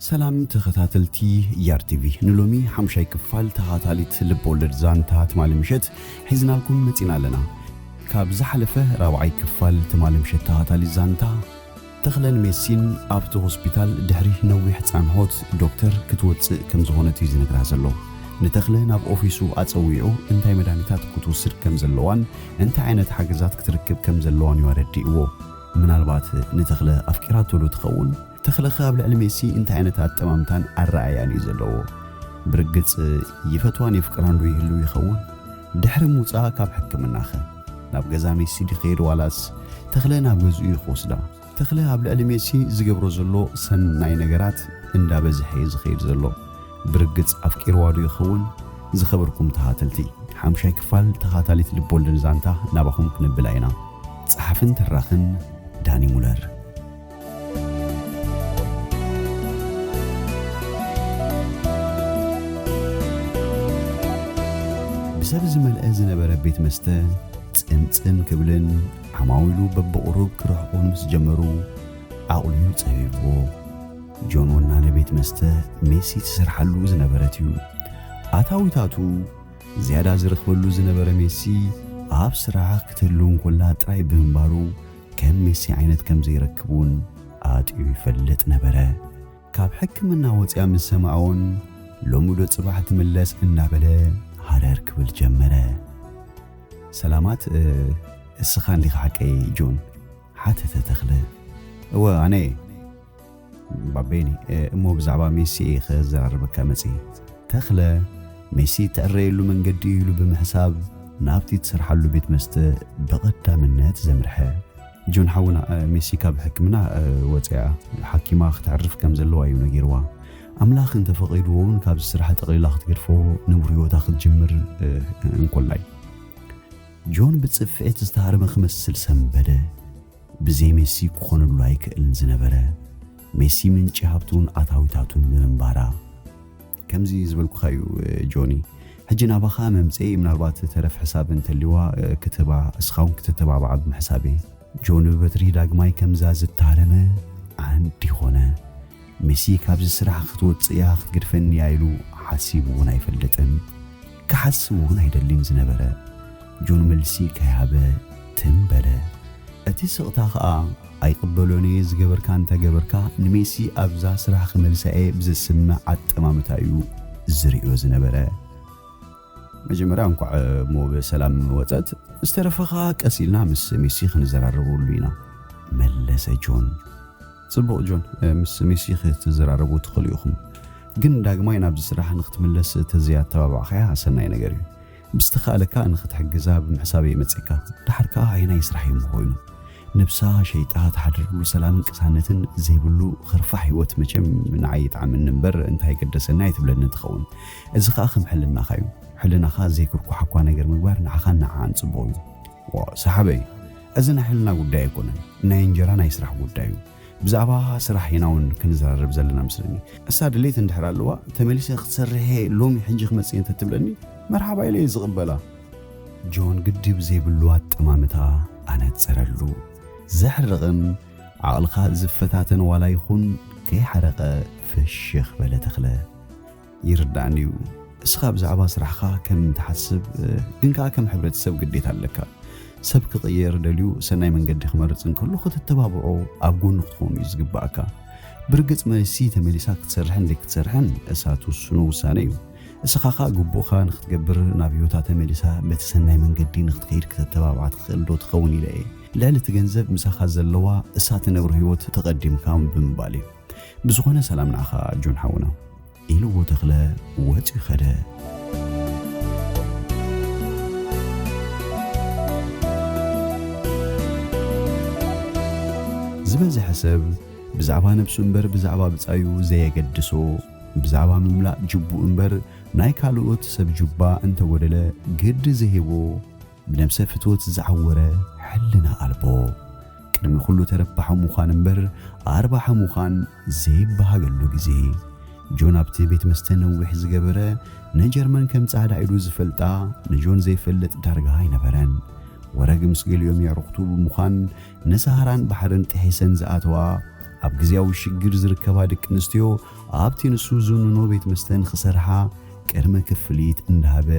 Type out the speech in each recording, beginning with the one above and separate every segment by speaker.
Speaker 1: سلام تخاتلتي يار تي في نلومي حمشاي كفال تخاتاليت لبولد زانتات مال مشت حزنا لكم متينا لنا كاب زحلفه راوعي كفال تمال مشت تخاتالي زانتا تخلل ميسين ابتو هوسبيتال دحري نوي حصان هوت دكتور كتوص كم زغونتي زنغرا زلو نتخله ناب اوفيسو اصويعو انتي مدانيتات كتوسر كم زلوان انت عينت حاجزات كتركب كم زلوان يورديو منالبات نتخله افكاراتو لو تخون تخله خاب لعلميسي انت عينتات تمامتان الرأياني زلو برقص يفتوان يفكران لو يهلو يخون دحر موصا كاب حكمناخه ناب غزاميسي دي خير والاس تخله ناب غزو يخوسدا تخله قبل علميسي زغبرو زلو سناي نغرات اندا بزحي زخير زلو برقص افكير وادو يخون زخبركم تهاتلتي حمشاي كفال تهاتاليت لبولدن زانتا نابخم كنبلاينا صحفن تراخن داني مولر بسبب زملأ زنبره بيت مسته صنصن كبلن عماويلو ببقروب كرحقون مس جمرو عقليو صيبو جون ونانا بيت مسته ميسي تسرحلو زنبرتيو اتاويتاتو زياده زرخبلو زنبره ميسي اب سرعه كتلون كلها طراي بمبارو كم ميسي عينت كم زيركبون اتيو يفلط نبره كاب حكمنا وصيا من سماعون لومودو صباح تملس انابله هارر كبل جمره سلامات السخان لي حقي جون حتى تتخله هو اني بابيني مو بزعبا ميسي خزربك مصي تخله ميسي تقريلو من قديلو بمحساب نابتي تسرحلو بيت مسته بقدامنات زمرحه جون حونا ميسي كاب حكمنا وصيا حكيما تعرف كم زلوا ايو نغيروا املاخ انت فقيدون كاب السرحه تقليلا تغرفو نوريو تاخذ جمر انكولاي جون بتصفعت استهارم خمسل سنبده بزي ميسي كون لايك الزنبره ميسي من جهابتون اتاويتاتون منبارا كمزي زبلكو خايو جوني حجنا بخا ممصي منالبات ترف حساب انت اللي كتبا اسخاون كتتبع بعض حسابي جون بتري داغماي كمزاز التعلمه عندي هونه ميسي كابز سرح خطوط يا خط غرفن يايلو حسيبون يفلطن كحسبون يدلين زنبره جون ملسي كيابه تنبره اتي سقطا ايقبلوني زغبركا انت غبركا نميسي ابزا سرح خملساي بزسمع عطمامتايو زريو زنبره مجمرا انكو مو بسلام وطت استرفخا قسيلنا مس ميسي خنزراربو لينا ملس جون صبو جون مس ميسي خزراربو تخليوخم جن داغماي ناب زسرح نختملس تزيات تبع خيا سناي نغري بستخالك ان ختحجزا بمحسابي مصيكا دحركا عينا يسرح يمخوينو نبسا شيطات حدرلو سلام انقسانتن زيبلو خرفح هيوت مچم من عيط عم نمبر انت هيقدسنا يتبلن تخون ازخا خم حلنا خايو حلنا خا زيكركو حقوا نغير مغبار نعخنا عن صبوي وصحابي ازنا حلنا غداي يكونن ناينجرانا يسرح غدايو بزعبا سرح يناون كنزرب زلنا مسلني اساد ليت اندحرالوا تمليسي خسرهي لومي حنجي خمصي انت تبلني مرحبا إلي زغبلا جون قدي بزيبلوات تمامتا أنا تسرلو زحرغن عقلخا زفتاتن ولا يخون كي حرقة في الشيخ بلا تخلى يردعنيو اسخاب زعبا سرحخا كم تحسب قنكا كم حبرت سب قديت عليكا سبك غير دليو سناي من قدي خمرتن كله خد التبابعو أبقون نخون يزقباكا برقت ميسي تمليساك تسرحن لك تسرحن اساتو سنو سانيو اسخاخا غبوخا نختقبر نابيوتا تمليسا بتسناي من قدي نختخير كتتبابعات خلدو تخوني لاي لعلة تجنزب مساخا زلوا اسات نبر هيوت تقدم كام بمبالي بزغونه سلامنا اخا جون حونا إلو تخلا واتي خدا زبز حسب بزعبا نفسو انبر بزعبا بتصايو زي قدسو بزعبا مملا جبو انبر ناي كالوت سب جبا انت ودله قد زهيبو بنفسه فتوت زعوره حلنا قلبو كلمه كله تربحو مخان انبر اربحو مخان زيبها قالو غزي جونابتي بيت مستنوح زغبره نجرمن كم صعدا عيدو زفلطا نجون زي فلط دارغاي نبرن ورغ مسغل يوم يرقطو بمخان نسهران بحرن تحسن زاتوا ኣብ ግዜያዊ ሽግር ዝርከባ ደቂ ኣንስትዮ ኣብቲ ንሱ ዝንኖ ቤት መስተን ክሰርሓ ቅድመ ክፍሊት እንዳሃበ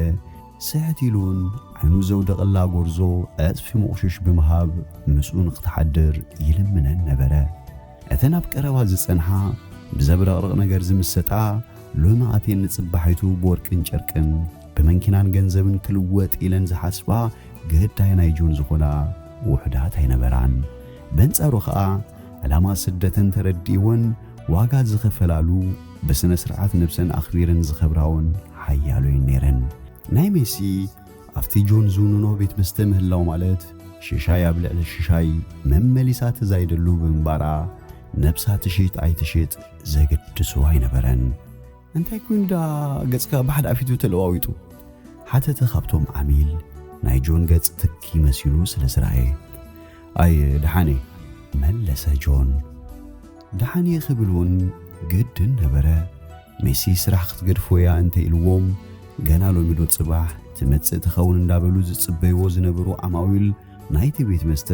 Speaker 1: ስሕት ኢሉን ዓይኑ ዘውደቐላ ጎርዞ ዕፅፊ መቑሸሽ ብምሃብ ምስኡ ንኽተሓድር ይልምነን ነበረ። እተን ኣብ ቀረባ ዝጸንሓ ብዘብረቕርቕ ነገር ዝምሰጣ ሎሚ ኣቴን ንጽባሒቱ ብወርቅን ጨርቅን ብመንኪናን ገንዘብን ክልወጥ ኢለን ዝሓስባ ገዳይ ናይ ጆን ዝኾና ውሕዳት ኣይነበራን። በንጻሩ ኸዓ ዕላማ ስደተን ተረዲእወን ዋጋ ዝኸፈላሉ ብስነ ስርዓት ነብሰን ኣኽቢረን ዝኸብራውን ሓያሎ ነይረን። ናይ ሜሲ ኣብቲ ጆን ዝውንኖ ቤት መስተ ምህላው ማለት ሽሻይ ኣብ ልዕሊ ሽሻይ መመሊሳ ተዛይደሉ ብምንባራ ነብሳ ትሽጥ ኣይትሽጥ ዘገድሱ ኣይነበረን። እንታይ ኮይኑ ዳ ገጽካ ባሕድ ኣፊቱ ተለዋዊጡ ሓተተ ካብቶም ዓሚል ናይ ጆን ገጽ ትኪ መሲሉ ስለ ዝረአየ ኣይ ድሓኔ መለሰ ጆን። ድሓኔ ክብልውን ግድን ነበረ። ሜሲ ስራሕ ክትገድፎ እያ እንተ ኢልዎም ገና ሎሚ ዶ ጽባሕ ትመጽእ ትኸውን እንዳበሉ ዝጽበይዎ ዝነበሩ ዓማዊል ናይቲ ቤት መስተ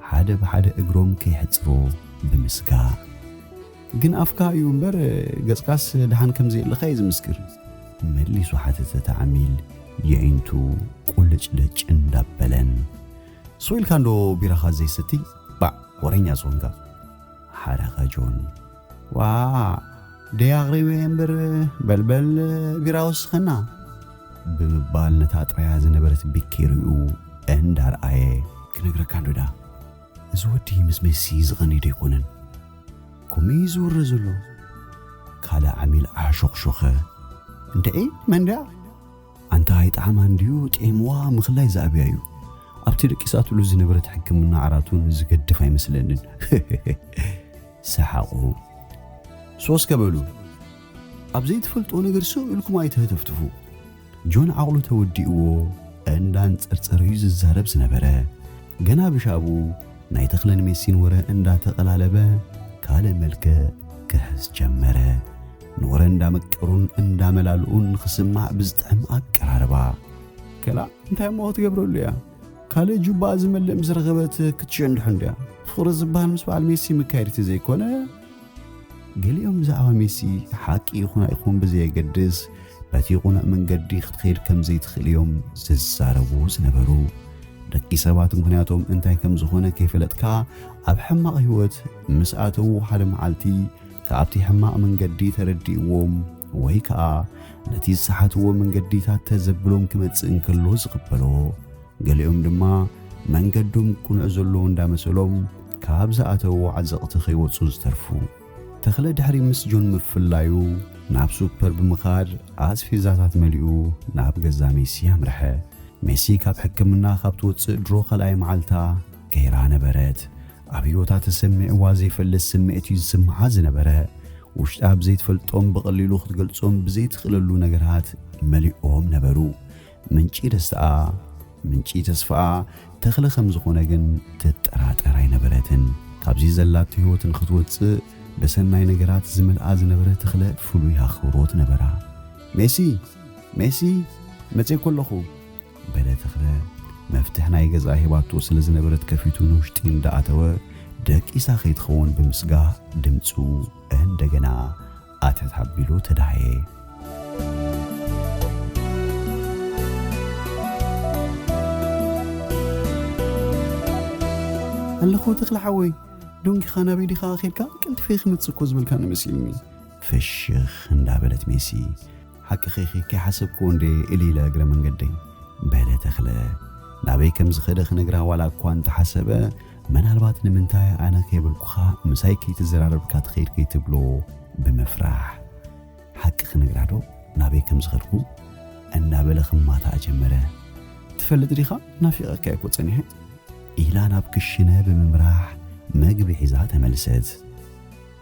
Speaker 1: ሓደ ብሓደ እግሮም ከይሕጽሮ ብምስጋ ግን ኣፍካ እዩ እምበር ገጽካስ ድሓን ከምዘየለኻ እዩ ዝምስክር መሊሱ ሓተተ ተዓሚል የዒንቱ ቁልጭልጭ እንዳበለን ሶኢልካ እንዶ ቢራኻ ዘይሰቲ ባዕ ወረኛ ዝኾንካ ሓረኻ ጆን ዋ ደያቕሪበ እምበር በልበል ቢራ ወስኸና ብምባል ነታ ጥራያ ዝነበረት ቢኬርኡ እንዳርኣየ ክነግረካ እንዶዳ እዚ ወዲ ምስ ሜሲ ዝቐኒዶ ይኮነን كمي زور رزلو كالا عميل عشوخ انت ايه من دا انت هايت عمان ديو تيموا مخلاي زابيايو ابتي دقيساتو لو زنبرت حكمنا عراتون زقدف اي مسلنن سحقو سوس كبلو ابزي تفلطو نغير سو لكم ايتهتفتفو جون عقلو توديو اندان صرصريو ززارب زنبره ገና ብሻቡ ናይ ተኽለን ሜሲን ወረ እንዳተቀላለበ ካለ መልከ ክሕስ ጀመረ ኖረ እንዳመቀሩን እንዳመላልኡን ክስማዕ ብዝጥዕም አቀራርባ ከላ እንታይ ሞት ገብረሉያ ካለ ጁባ ዝመለም ዝረገበት ክትሸንድሕ እንዲያ ፍቅሪ ዝባል ምስ በዓል ሜሲ መካይርቲ ዘይኮነ ገሊኦም ዛዕባ ሜሲ ሓቂ ይኹን ኣይኹን ብዘይገድስ በቲ ቁና መንገዲ ክትኸይድ ከም ዘይትኽእል እዮም ዝዛረቡ ዝነበሩ ደቂ ሰባት ምክንያቶም እንታይ ከም ዝኾነ ከይፈለጥካ ኣብ ሕማቕ ህይወት ምስኣተው ሓደ መዓልቲ ካብቲ ሕማቕ መንገዲ ተረዲእዎም ወይ ከዓ ነቲ ዝሰሓትዎ መንገዲታት ተዘብሎም ክመጽእ እንከሎ ዝቕበሎ ገሊኦም ድማ መንገዶም ቁኑዕ ዘሎ እንዳመሰሎም ካብ ዝኣተው ዓዘቕቲ ከይወፁ ዝተርፉ ተኽለ ድሕሪ ምስ ጆን ምፍላዩ ናብ ሱፐር ብምኻድ ኣስፊዛታት መሊኡ ናብ ገዛ ሜሲ ኣምርሐ ሜሲ ካብ ሕክምና ካብ ትወፅእ ድሮ ኸልኣይ መዓልታ ገይራ ነበረት ኣብ ህይወታ ተሰሚዕዋ ዘይፈልስ ስምዒት እዩ ዝስምዓ ዝነበረ ውሽጣ ብዘይትፈልጦም ብቐሊሉ ክትገልጾም ብዘይትኽእለሉ ነገራት መሊኦም ነበሩ ምንጪ ደስታኣ ምንጪ ተስፋኣ ተኽለ ከም ዝኾነ ግን ትጠራጠር ኣይነበረትን ካብዚ ዘላት ህይወትን ክትወፅእ በሰናይ ነገራት ዝመልኣ ዝነበረ ተኽለ ፍሉይ ኣኽብሮት ነበራ ሜሲ ሜሲ መፅእ ከለኹ በለ ተኽለ መፍትሕ ናይ ገዛ ሂባቶ ስለ ዝነበረት ከፊቱ ንውሽጢ እንዳኣተወ ደቂሳ ከይትኸውን ብምስጋህ ድምፁ እንደገና ኣተታቢሉ ተዳየ ኣለኹ ተኽለ ሓወይ ዶንኪ ኻና ቤዲኻ ኸይድካ ቅልጥፈይ ክመጽእ እኮ ዝብልካ ንመስልኒ ፍሽኽ እንዳበለት ሜሲ ሓቂ ኸይኺ ከይሓሰብክዎ እንደ ኢለ እግረ መንገደይ በለ ተኽለ ናበይ ከም ዝኸደ ክነግራ ዋላ እኳ እንተሓሰበ ምናልባት ንምንታይ ኣነ ከይበልኩኻ ምሳይ ከይትዘራረብካ ትኸይድ ከይትብሎ ብምፍራሕ ሓቂ ክነግራ ዶ ናበይ ከም ዝኸድኩ እንዳበለ ክማታ ጀመረ ትፈልጥ ዲኻ ናፊቐካ እኮ ጸኒሐ ኢላ ናብ ክሽነ ብምምራሕ መግቢ ሒዛ ተመልሰት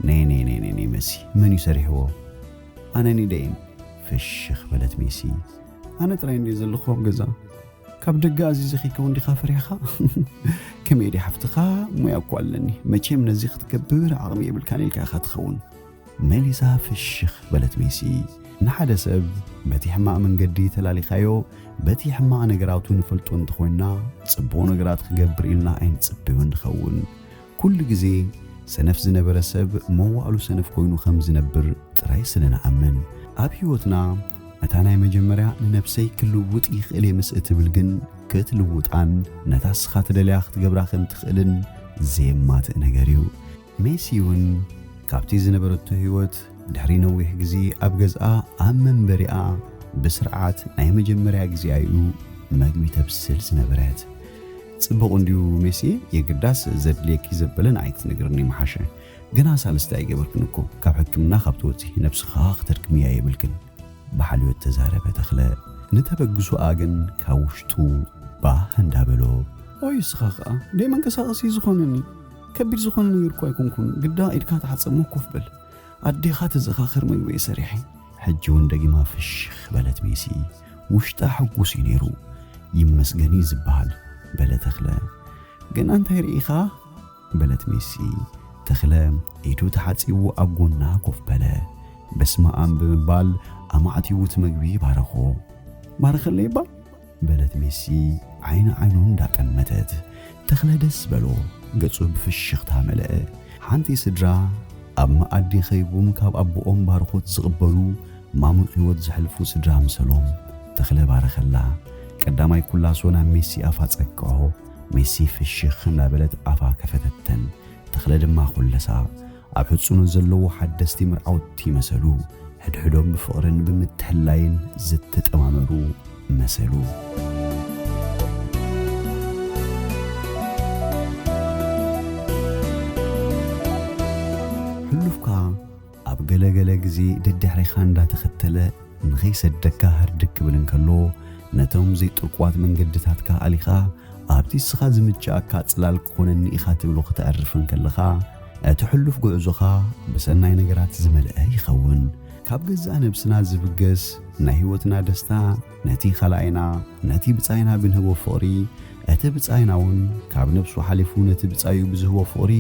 Speaker 1: ነይ መሲ መን ይሰሪሕዎ ኣነኒ ደይን ፍሽኽ በለት ሜሲ ኣነ ጥራይ እንዲ ዘለኹ ኣብ ገዛ ካብ ደጋ ኣዚዘ ኺከው እንዲኻ ፈሪሕኻ ከመይ ዲ ሓፍትኻ ሞያ እኮ ኣለኒ መቼም ነዚ ክትገብር ዓቕሚ የብልካን ኢልካ ኢኻ ትኸውን መሊሳ ፍሽኽ በለት ሜሲ ንሓደ ሰብ በቲ ሕማቕ መንገዲ ተላሊኻዮ በቲ ሕማቕ ነገራቱ ንፈልጦ እንተኾይና ጽቡቕ ነገራት ክገብር ኢልና ኣይንጽብዩ ንኸውን ኩሉ ግዜ ሰነፍ ዝነበረ ሰብ መዋዕሉ ሰነፍ ኮይኑ ከም ዝነብር ጥራይ ስለንኣምን ኣብ ህይወትና እታ ናይ መጀመርያ ንነፍሰይ ክልውጥ ይኽእል ምስ እትብል ግን ክትልውጣን ነታ ስኻ ትደልያ ክትገብራ ከም ትኽእልን ዘየማትእ ነገር እዩ ሜሲ እውን ካብቲ ዝነበረቶ ህይወት ድሕሪ ነዊሕ ግዜ ኣብ ገዝኣ ኣብ መንበሪኣ ብስርዓት ናይ መጀመርያ ግዜ እዩ መግቢ ተብስል ዝነበረት ጽቡቕ እንዲሁ ሜሲ የግዳስ ዘድልየኪ ዘበለን ዓይነት ነገርኒ መሓሸ ገና ሳልስተ ኣይገበርክን እኮ ካብ ሕክምና ካብ ትወፂ ነብስኻ ክትርክምያ የብልክን ብሓልዮት ተዛረበ ተኽለ ንተበግሱኣ ግን ካብ ውሽጡ ባህ እንዳበሎ ኦይ ስኻ ኸኣ ደይ መንቀሳቐሲ ዝኾነኒ ከቢድ ዝኾነ ነገር እኮ ኣይኮንኩን ግዳ ኢድካ ተሓፀሞ ኮፍ በል ኣዴኻ ተዘኻኽር ምግቢ ሰሪሐ ሕጂ እውን ደጊማ ፍሽኽ በለት ሜሲ ውሽጣ ሕጉስ እዩ ነይሩ ይመስገኒ ዝበሃል በለ ተኽለ ግን እንታይ ርኢኻ በለት ሜሲ ተኽለ ኢዱ ተሓፂቡ ኣብ ጎና ኮፍ በለ በስመ አብ ብምባል ኣማዕቲው ትመግቢ ባረኾ ባረኸለ ይባል በለት ሜሲ ዓይነ ዓይኑን እንዳጠመተት ተኽለ ደስ በሎ ገጹ ብፍሽኽታ መለአ ሓንቲ ስድራ ኣብ መኣዲ ኸይቦም ካብ ኣቦኦም ባርኾት ዝቕበሉ ማሙቕ ህይወት ዘሕልፉ ስድራ ምሰሎም ተኽለ ባረኸላ ቀዳማይ ኩላሶና ሜሲ ኣፋ ጸቅዖ ሜሲ ፍሽኽ እንዳበለት ኣፋ ከፈተተን ተኽለ ድማ ኩለሳ ኣብ ሕፁኑ ዘለዉ ሓደስቲ ምርዓውቲ መሰሉ ሕድሕዶም ብፍቕርን ብምትሕላይን ዝተጠማመሩ መሰሉ ሕሉፍካ ኣብ ገለገለ ግዜ ደድሕሪኻ እንዳተኸተለ ንኸይሰደካ ህርድክ ክብል እንከሎ ነቶም ዘይጥርቋት መንገድታትካ ኣሊኻ ኣብቲ ስኻ ዝምችኣካ ጽላል ክኾነኒ ኢኻ ትብሎ ክትዕርፍን ከለኻ እቲ ሕሉፍ ጉዕዞኻ ብሰናይ ነገራት ዝመልአ ይኸውን ካብ ገዛእ ነብስና ዝብገስ ናይ ህይወትና ደስታ ነቲ ኸላይና ነቲ ብጻይና ብንህቦ ፍቕሪ እቲ ብጻይና እውን ካብ ነብሱ ሓሊፉ ነቲ ብጻዩ ብዝህቦ ፍቕሪ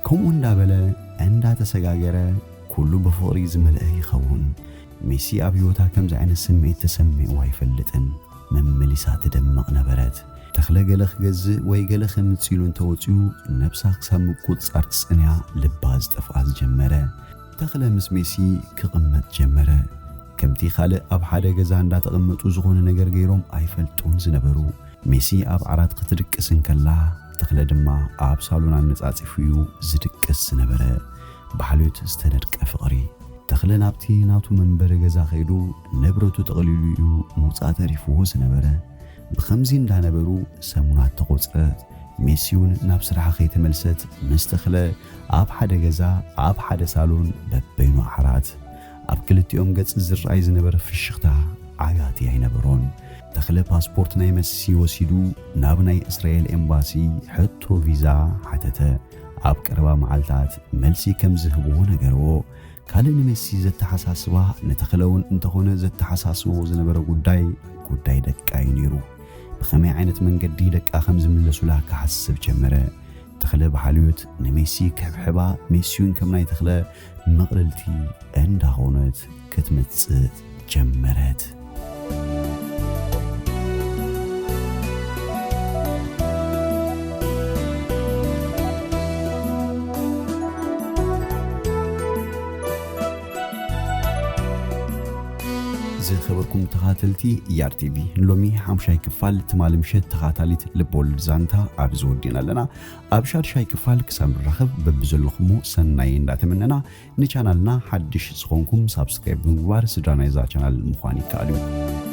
Speaker 1: ከምኡ እንዳበለ እንዳተሰጋገረ ኩሉ ብፍቕሪ ዝመልአ ይኸውን ሜሲ ኣብ ህይወታ ከምዚ ዓይነት ስምዒት ተሰሚዕዋ ኣይፈልጥን መመሊሳ ትደምቕ ነበረት ተኽለ ገለ ክገዝእ ወይ ገለ ከምፅኢሉ እንተወፂኡ ነብሳ ክሳብ ምቁፅጻር ትጽንያ ልባ ዝጠፍኣ ዝጀመረ ተኽለ ምስ ሜሲ ክቕመጥ ጀመረ ከምቲ ካልእ ኣብ ሓደ ገዛ እንዳተቐመጡ ዝኾነ ነገር ገይሮም ኣይፈልጡን ዝነበሩ ሜሲ ኣብ ዓራት ክትድቅስን ከላ ተኽለ ድማ ኣብ ሳሎና ነጻጺፉ እዩ ዝድቅስ ዝነበረ ብሓልዮት ዝተነድቀ ፍቕሪ ተኽለ ናብቲ ናቱ መንበሪ ገዛ ኸይዱ ንብረቱ ጠቕሊሉ እዩ ምውፃእ ተሪፍዎ ዝነበረ ብኸምዚ እንዳነበሩ ሰሙናት ተቖፅረት ሜሲ እውን ናብ ስራሕ ከይተመልሰት ምስ ተኽለ ኣብ ሓደ ገዛ ኣብ ሓደ ሳሎን በበይኑ ዓራት ኣብ ክልቲኦም ገጽ ዝረኣይ ዝነበረ ፍሽኽታ ዓያቲ ኣይነበሮን ተኽለ ፓስፖርት ናይ መሲ ወሲዱ ናብ ናይ እስራኤል ኤምባሲ ሕቶ ቪዛ ሓተተ ኣብ ቀረባ መዓልታት መልሲ ከም ዝህብዎ ነገርዎ ካልእ ንሜሲ ዘተሓሳስባ ነተኽለውን እንተኾነ ዘተሓሳስቦ ዝነበረ ጉዳይ ደቃይ ነይሩ ብኸመይ ዓይነት መንገዲ ደቃ ከም ዝምለሱላ ክሓስብ ጀመረ ተኽለ ብሓልዮት ንሜሲ ከብሕባ ሜሲውን ከም ናይ ተኽለ መቕለልቲ እንዳኾነት ክትመጽእ ጀመረት ዝኸበርኩም ተኻተልቲ ኢአርቲቪ ሎሚ 5 ክፋል ትማል ምሸት ተኻታሊት ልቦወለድ ዛንታ ኣብ ዝወዲና ኣለና ኣብ 6 ክፋል ክሳብ ንራኸብ በብዘለኹሞ ሰናይ እንዳተመነና ንቻናልና ሓድሽ ዝኾንኩም ሳብስክራይብ ብምግባር ስድራ ናይዛ ቻናል ምዃን ይከኣል እዩ